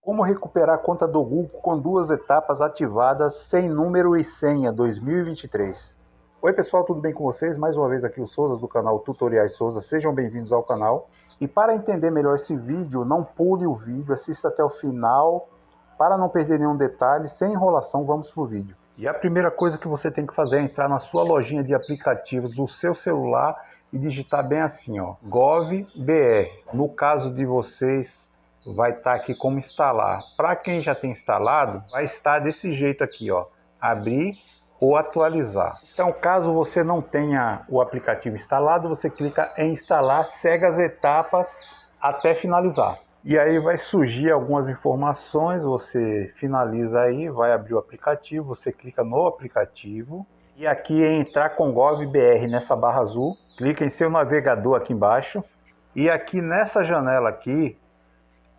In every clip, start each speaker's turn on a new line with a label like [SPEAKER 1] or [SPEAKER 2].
[SPEAKER 1] Como recuperar a conta do Google com duas etapas ativadas sem número e senha 2023. Oi pessoal, tudo bem com vocês? Mais uma vez aqui o Souza do canal Tutoriais Souza, sejam bem-vindos ao canal. E para entender melhor esse vídeo, não pule o vídeo, assista até o final, para não perder nenhum detalhe, sem enrolação, vamos pro vídeo. E a primeira coisa que você tem que fazer é entrar na sua lojinha de aplicativos do seu celular e digitar bem assim, ó, GovBR. No caso de vocês, vai estar aqui como instalar. Para quem já tem instalado, vai estar desse jeito aqui, ó, abrir ou atualizar. Então, caso você não tenha o aplicativo instalado, você clica em instalar, segue as etapas até finalizar. E aí vai surgir algumas informações, você finaliza aí, vai abrir o aplicativo, você clica no aplicativo e aqui em entrar com GovBR nessa barra azul, clica em seu navegador aqui embaixo e aqui nessa janela aqui,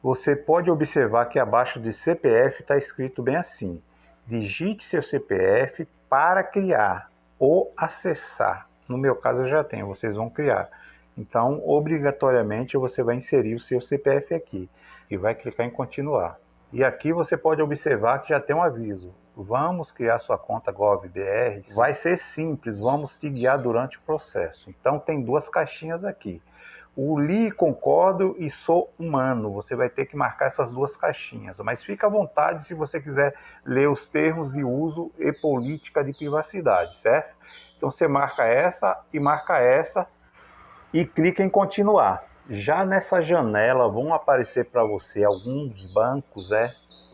[SPEAKER 1] você pode observar que abaixo de CPF está escrito bem assim: digite seu CPF para criar ou acessar. No meu caso eu já tenho, vocês vão criar. Então, obrigatoriamente você vai inserir o seu CPF aqui e vai clicar em continuar. E aqui você pode observar que já tem um aviso: vamos criar sua conta GovBR. Vai ser simples, vamos te guiar durante o processo. Então tem duas caixinhas aqui. O li, concordo e sou humano. Você vai ter que marcar essas duas caixinhas. Mas fica à vontade se você quiser ler os termos de uso e política de privacidade, certo? Então você marca essa e clica em continuar. Já nessa janela vão aparecer para você alguns bancos,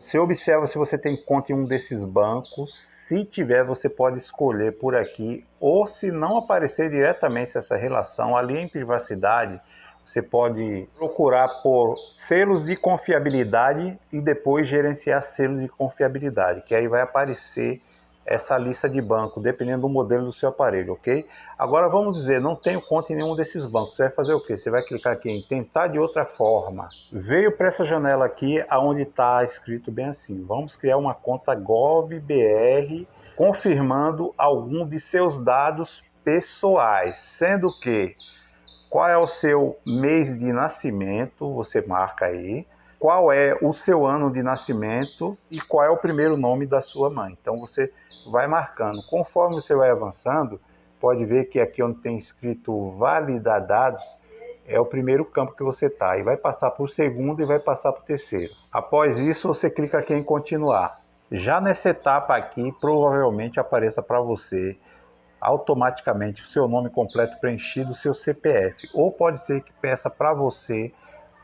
[SPEAKER 1] Você observa se você tem conta em um desses bancos. Se tiver, você pode escolher por aqui, ou se não aparecer diretamente essa relação, ali em privacidade, você pode procurar por selos de confiabilidade e depois gerenciar selos de confiabilidade, que aí vai aparecer essa lista de banco, dependendo do modelo do seu aparelho, ok? Agora vamos dizer, não tenho conta em nenhum desses bancos, você vai fazer o quê? Você vai clicar aqui em tentar de outra forma. Veio para essa janela aqui, onde está escrito bem assim: vamos criar uma conta GovBR, confirmando algum de seus dados pessoais, sendo que qual é o seu mês de nascimento, você marca aí, qual é o seu ano de nascimento e qual é o primeiro nome da sua mãe. Então você vai marcando. Conforme você vai avançando, pode ver que aqui onde tem escrito validar dados, é o primeiro campo que você está. E vai passar para o segundo e vai passar para o terceiro. Após isso, você clica aqui em continuar. Já nessa etapa aqui, provavelmente apareça para você automaticamente o seu nome completo preenchido, o seu CPF. Ou pode ser que peça para você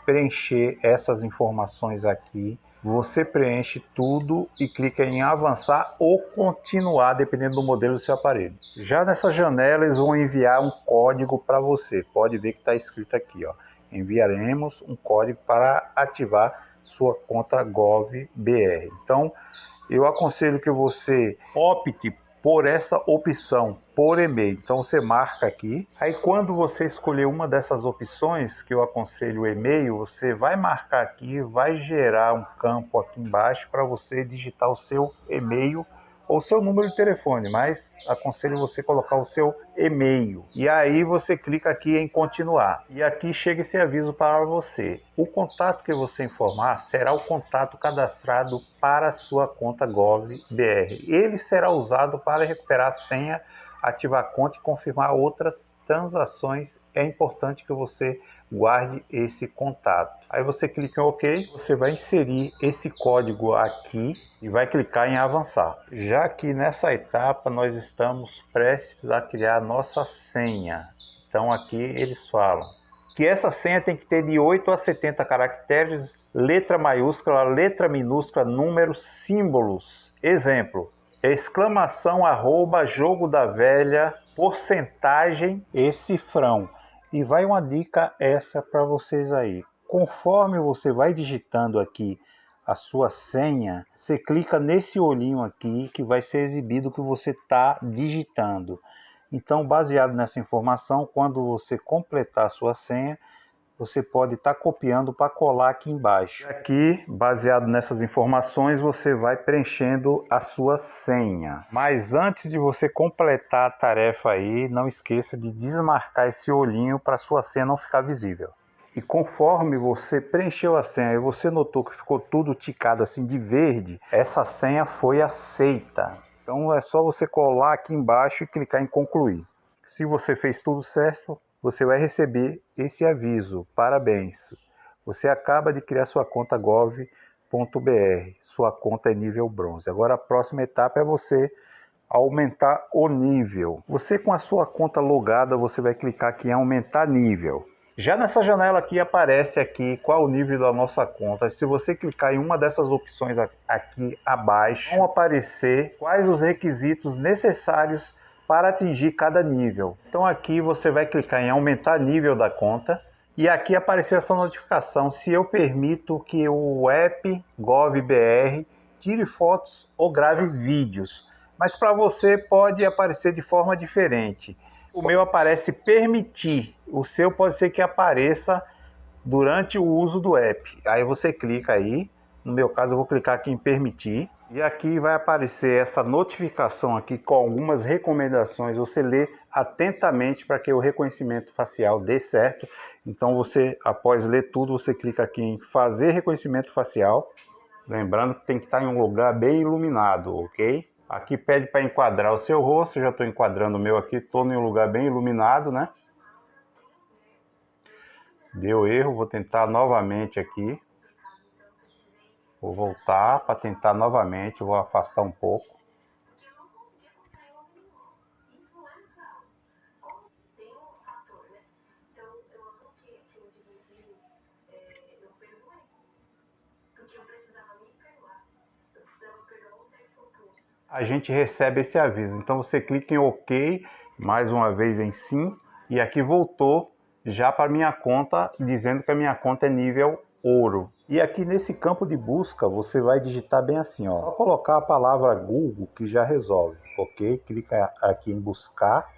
[SPEAKER 1] preencher essas informações aqui. Você preenche tudo e clica em avançar ou continuar, dependendo do modelo do seu aparelho. Já nessa janela eles vão enviar um código para você. Pode ver que está escrito aqui, ó: enviaremos um código para ativar sua conta GovBR. Então eu aconselho que você opte por essa opção, por e-mail. Então você marca aqui. Aí quando você escolher uma dessas opções, que eu aconselho o e-mail, você vai marcar aqui, vai gerar um campo aqui embaixo para você digitar o seu e-mail ou seu número de telefone, mas aconselho você colocar o seu e-mail. E aí você clica aqui em continuar. E aqui chega esse aviso para você: o contato que você informar será o contato cadastrado para a sua conta GovBR. Ele será usado para recuperar a senha, ativar a conta e confirmar outras transações. É importante que você guarde esse contato. Aí você clica em OK, você vai inserir esse código aqui e vai clicar em avançar. Já que nessa etapa nós estamos prestes a criar a nossa senha. Então aqui eles falam que essa senha tem que ter de 8 a 70 caracteres, letra maiúscula, letra minúscula, números, símbolos. Exemplo: exclamação, @ jogo da velha, porcentagem e cifrão. E vai uma dica essa para vocês aí. Conforme você vai digitando aqui a sua senha, você clica nesse olhinho aqui que vai ser exibido o que você está digitando. Então, baseado nessa informação, quando você completar a sua senha, você pode estar copiando para colar aqui embaixo. Aqui, baseado nessas informações, você vai preenchendo a sua senha. Mas antes de você completar a tarefa aí, não esqueça de desmarcar esse olhinho para a sua senha não ficar visível. E conforme você preencheu a senha e você notou que ficou tudo ticado assim de verde, essa senha foi aceita. Então é só você colar aqui embaixo e clicar em concluir. Se você fez tudo certo, você vai receber esse aviso. Parabéns! Você acaba de criar sua conta gov.br. Sua conta é nível bronze. Agora a próxima etapa é você aumentar o nível. Você com a sua conta logada, você vai clicar aqui em aumentar nível. Já nessa janela aqui aparece aqui qual o nível da nossa conta. Se você clicar em uma dessas opções aqui abaixo, vão aparecer quais os requisitos necessários para atingir cada nível. Então aqui você vai clicar em aumentar nível da conta e aqui apareceu essa notificação se eu permito que o app GovBR tire fotos ou grave vídeos. Mas para você pode aparecer de forma diferente. O meu aparece permitir, o seu pode ser que apareça durante o uso do app. Aí você clica aí, no meu caso eu vou clicar aqui em permitir. E aqui vai aparecer essa notificação aqui com algumas recomendações. Você lê atentamente para que o reconhecimento facial dê certo. Então você, após ler tudo, você clica aqui em fazer reconhecimento facial. Lembrando que tem que estar em um lugar bem iluminado, ok? Aqui pede para enquadrar o seu rosto, eu já estou enquadrando o meu aqui, estou em um lugar bem iluminado, né? Deu erro, vou tentar novamente aqui. Vou voltar para tentar novamente, vou afastar um pouco. A gente recebe esse aviso. Então você clica em OK, mais uma vez em sim, e aqui voltou já para minha conta, dizendo que a minha conta é nível ouro. E aqui nesse campo de busca você vai digitar bem assim, ó, só colocar a palavra Google que já resolve, ok? Clica aqui em buscar,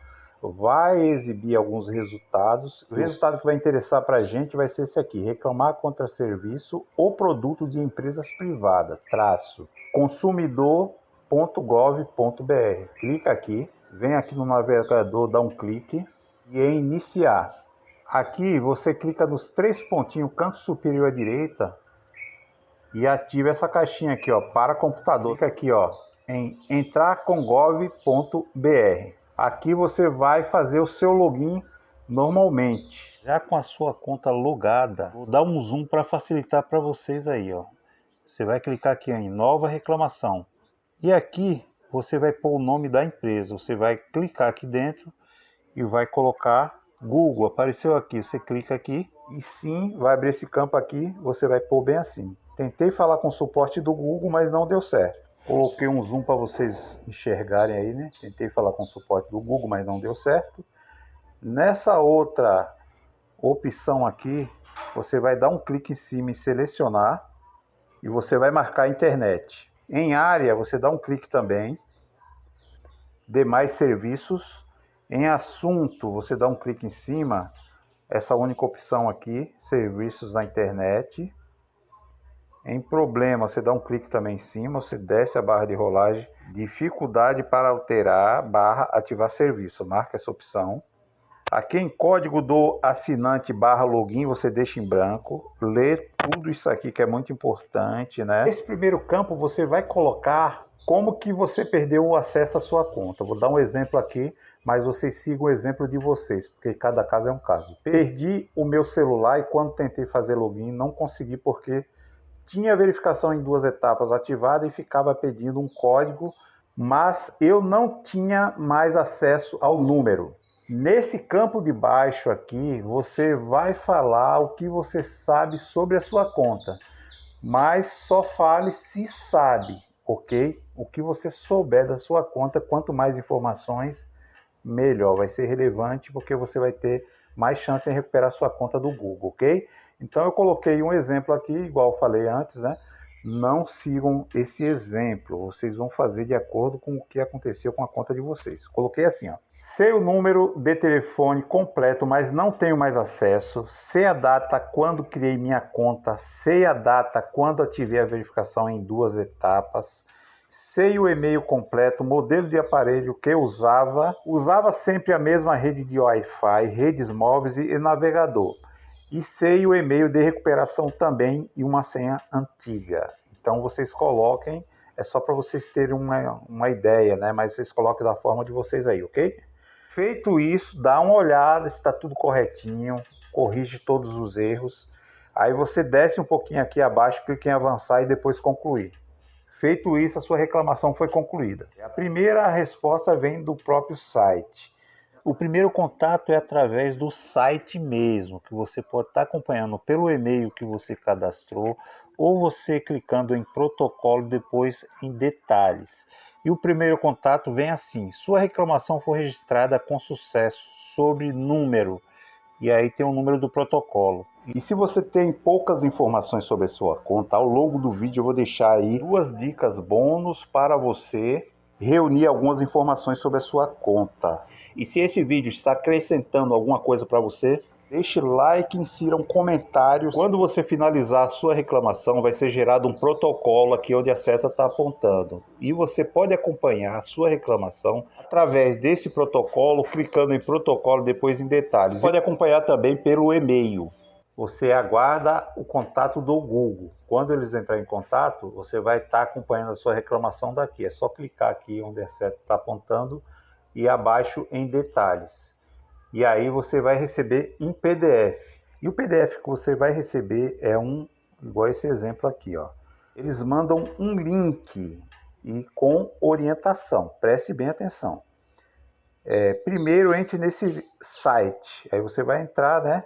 [SPEAKER 1] vai exibir alguns resultados. O resultado que vai interessar para a gente vai ser esse aqui: reclamar contra serviço ou produto de empresas privadas, consumidor.gov.br. Clica aqui, vem aqui no navegador, dá um clique e em iniciar. Aqui você clica nos três pontinhos, canto superior à direita, e ativa essa caixinha aqui, ó, para computador. Clica aqui, ó, em entrar com gov.br. Aqui você vai fazer o seu login normalmente. Já com a sua conta logada, vou dar um zoom para facilitar para vocês aí, ó. Você vai clicar aqui em nova reclamação. E aqui você vai pôr o nome da empresa. Você vai clicar aqui dentro e vai colocar Google. Apareceu aqui, você clica aqui e sim, vai abrir esse campo aqui. Você vai pôr bem assim: tentei falar com o suporte do Google, mas não deu certo. Coloquei um zoom para vocês enxergarem aí, né? Tentei falar com o suporte do Google, mas não deu certo. Nessa outra opção aqui, você vai dar um clique em cima e selecionar e você vai marcar a internet. Em área, você dá um clique também. Demais serviços. Em assunto, você dá um clique em cima, essa única opção aqui, serviços na internet. Em problema, você dá um clique também em cima, você desce a barra de rolagem, dificuldade para alterar, barra ativar serviço, marca essa opção. Aqui em código do assinante barra login, você deixa em branco, lê tudo isso aqui que é muito importante, né? Nesse primeiro campo você vai colocar como que você perdeu o acesso à sua conta. Vou dar um exemplo aqui, mas vocês sigam o exemplo de vocês, porque cada caso é um caso. Perdi o meu celular e quando tentei fazer login não consegui porque tinha a verificação em 2 etapas ativada e ficava pedindo um código, mas eu não tinha mais acesso ao número. Nesse campo de baixo aqui, você vai falar o que você sabe sobre a sua conta, mas só fale se sabe, ok? O que você souber da sua conta, quanto mais informações, melhor. Vai ser relevante porque você vai ter mais chance em recuperar sua conta do Google, ok? Então eu coloquei um exemplo aqui, igual eu falei antes, né? Não sigam esse exemplo, vocês vão fazer de acordo com o que aconteceu com a conta de vocês. Coloquei assim, ó: sei o número de telefone completo, mas não tenho mais acesso. Sei a data quando criei minha conta. Sei a data quando ativei a verificação em 2 etapas. Sei o e-mail completo, modelo de aparelho que usava sempre a mesma rede de Wi-Fi, redes móveis e navegador. e sei o e-mail de recuperação também e uma senha antiga. Então vocês coloquem, é só para vocês terem uma ideia, né? Mas vocês coloquem da forma de vocês aí, ok? Feito isso, dá uma olhada se está tudo corretinho, corrige todos os erros. Aí você desce um pouquinho aqui abaixo, clica em avançar e depois concluir. Feito isso, a sua reclamação foi concluída. A primeira resposta vem do próprio site. O primeiro contato é através do site mesmo, que você pode estar acompanhando pelo e-mail que você cadastrou, ou você clicando em protocolo depois em detalhes. E o primeiro contato vem assim: sua reclamação foi registrada com sucesso sobre número. E aí tem o número do protocolo. E se você tem poucas informações sobre a sua conta, ao longo do vídeo eu vou deixar aí 2 dicas bônus para você reunir algumas informações sobre a sua conta. E se esse vídeo está acrescentando alguma coisa para você, deixe like e insira um comentário. Quando você finalizar a sua reclamação, vai ser gerado um protocolo aqui onde a seta está apontando. E você pode acompanhar a sua reclamação através desse protocolo, clicando em protocolo depois em detalhes. Pode acompanhar também pelo e-mail. Você aguarda o contato do Google. Quando eles entrarem em contato, você vai estar acompanhando a sua reclamação daqui. É só clicar aqui onde a seta está apontando e abaixo em detalhes. E aí você vai receber um PDF. E o PDF que você vai receber é igual esse exemplo aqui, ó. Eles mandam um link e com orientação. Preste bem atenção. Primeiro entre nesse site. Aí você vai entrar, né?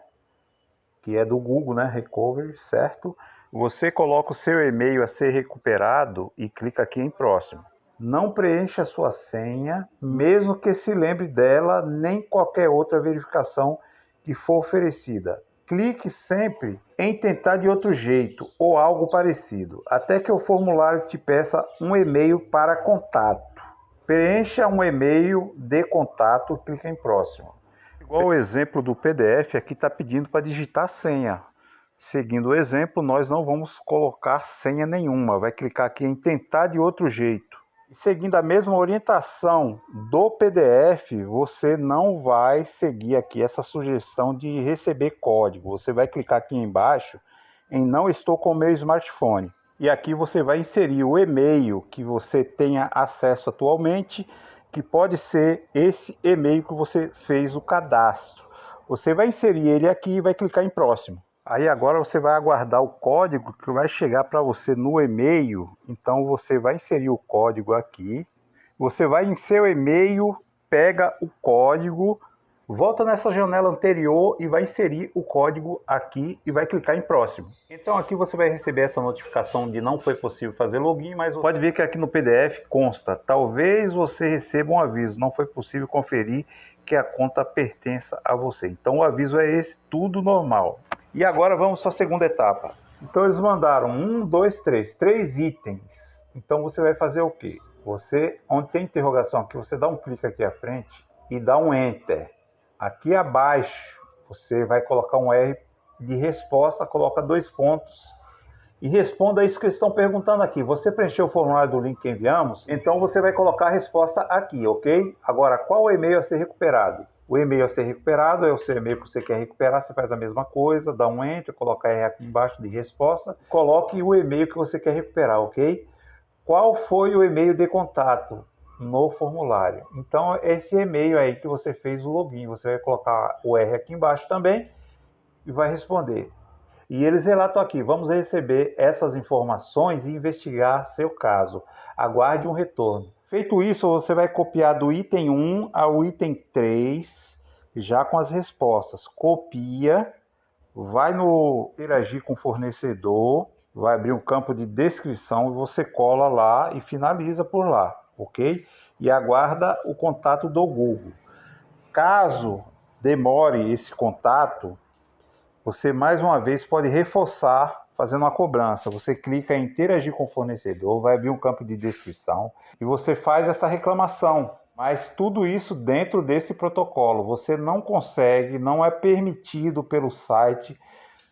[SPEAKER 1] Que é do Google, né? Recovery, certo? Você coloca o seu e-mail a ser recuperado e clica aqui em próximo. Não preencha a sua senha, mesmo que se lembre dela, nem qualquer outra verificação que for oferecida. Clique sempre em tentar de outro jeito ou algo parecido, até que o formulário te peça um e-mail para contato. Preencha um e-mail de contato, clica em próximo. Igual o exemplo do PDF, aqui está pedindo para digitar a senha. Seguindo o exemplo, nós não vamos colocar senha nenhuma, vai clicar aqui em tentar de outro jeito. E seguindo a mesma orientação do PDF, você não vai seguir aqui essa sugestão de receber código. Você vai clicar aqui embaixo em não estou com o meu smartphone. E aqui você vai inserir o e-mail que você tenha acesso atualmente, que pode ser esse e-mail que você fez o cadastro. Você vai inserir ele aqui e vai clicar em próximo. Aí agora você vai aguardar o código que vai chegar para você no e-mail. Então você vai inserir o código aqui. Você vai em seu e-mail, pega o código, volta nessa janela anterior e vai inserir o código aqui e vai clicar em próximo. Então aqui você vai receber essa notificação de não foi possível fazer login, mas você pode ver que aqui no PDF consta: talvez você receba um aviso, não foi possível conferir que a conta pertença a você. Então o aviso é esse, tudo normal. E agora vamos para a segunda etapa. Então eles mandaram 3 itens. Então você vai fazer o quê? Você, onde tem interrogação aqui, você dá um clique aqui à frente e dá um Enter. Aqui abaixo você vai colocar um R de resposta, coloca 2 pontos e responda isso que eles estão perguntando aqui. Você preencheu o formulário do link que enviamos? Então você vai colocar a resposta aqui, ok? Agora, qual o e-mail a ser recuperado? O e-mail a ser recuperado é o seu e-mail que você quer recuperar, você faz a mesma coisa, dá um Enter, coloca R aqui embaixo de resposta, coloque o e-mail que você quer recuperar, ok? Qual foi o e-mail de contato no formulário? Então, esse e-mail aí que você fez o login, você vai colocar o R aqui embaixo também e vai responder. E eles relatam aqui: vamos receber essas informações e investigar seu caso. Aguarde um retorno. Feito isso, você vai copiar do item 1 ao item 3, já com as respostas. Copia, vai no interagir com o fornecedor, vai abrir um campo de descrição e você cola lá e finaliza por lá, ok? E aguarda o contato do Google. Caso demore esse contato, você mais uma vez pode reforçar fazendo uma cobrança. Você clica em interagir com o fornecedor, vai abrir um campo de descrição e você faz essa reclamação. Mas tudo isso dentro desse protocolo. Você não consegue, não é permitido pelo site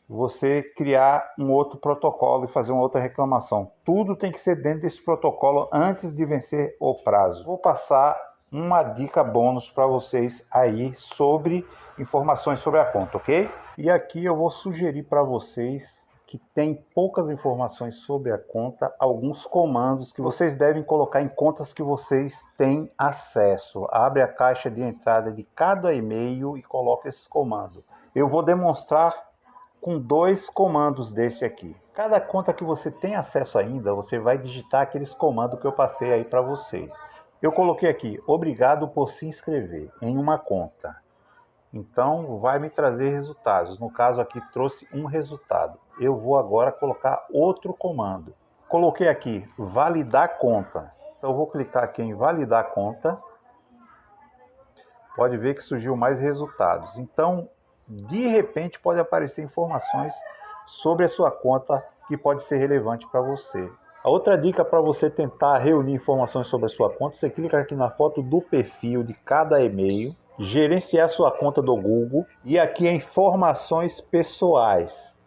[SPEAKER 1] você criar um outro protocolo e fazer uma outra reclamação. Tudo tem que ser dentro desse protocolo antes de vencer o prazo. Vou passar uma dica bônus para vocês aí sobre informações sobre a conta, ok? E aqui eu vou sugerir para vocês que tem poucas informações sobre a conta, alguns comandos que vocês devem colocar em contas que vocês têm acesso. Abre a caixa de entrada de cada e-mail e coloca esse comando. Eu vou demonstrar com 2 comandos desse aqui. Cada conta que você tem acesso ainda, você vai digitar aqueles comandos que eu passei aí para vocês. Eu coloquei aqui, obrigado por se inscrever em uma conta. Então vai me trazer resultados. No caso aqui trouxe um resultado. Eu vou agora colocar outro comando. Coloquei aqui, validar conta. Então eu vou clicar aqui em validar conta. Pode ver que surgiu mais resultados. Então, de repente, pode aparecer informações sobre a sua conta que pode ser relevante para você. A outra dica para você tentar reunir informações sobre a sua conta, você clica aqui na foto do perfil de cada e-mail, gerenciar sua conta do Google e aqui em informações pessoais.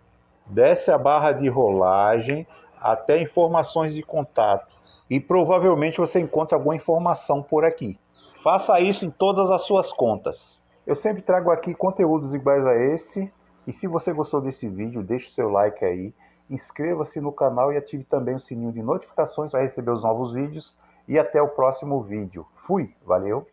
[SPEAKER 1] Desce a barra de rolagem até informações de contato e provavelmente você encontra alguma informação por aqui. Faça isso em todas as suas contas. Eu sempre trago aqui conteúdos iguais a esse. E se você gostou desse vídeo, deixe o seu like aí. Inscreva-se no canal e ative também o sininho de notificações para receber os novos vídeos. E até o próximo vídeo. Fui, valeu!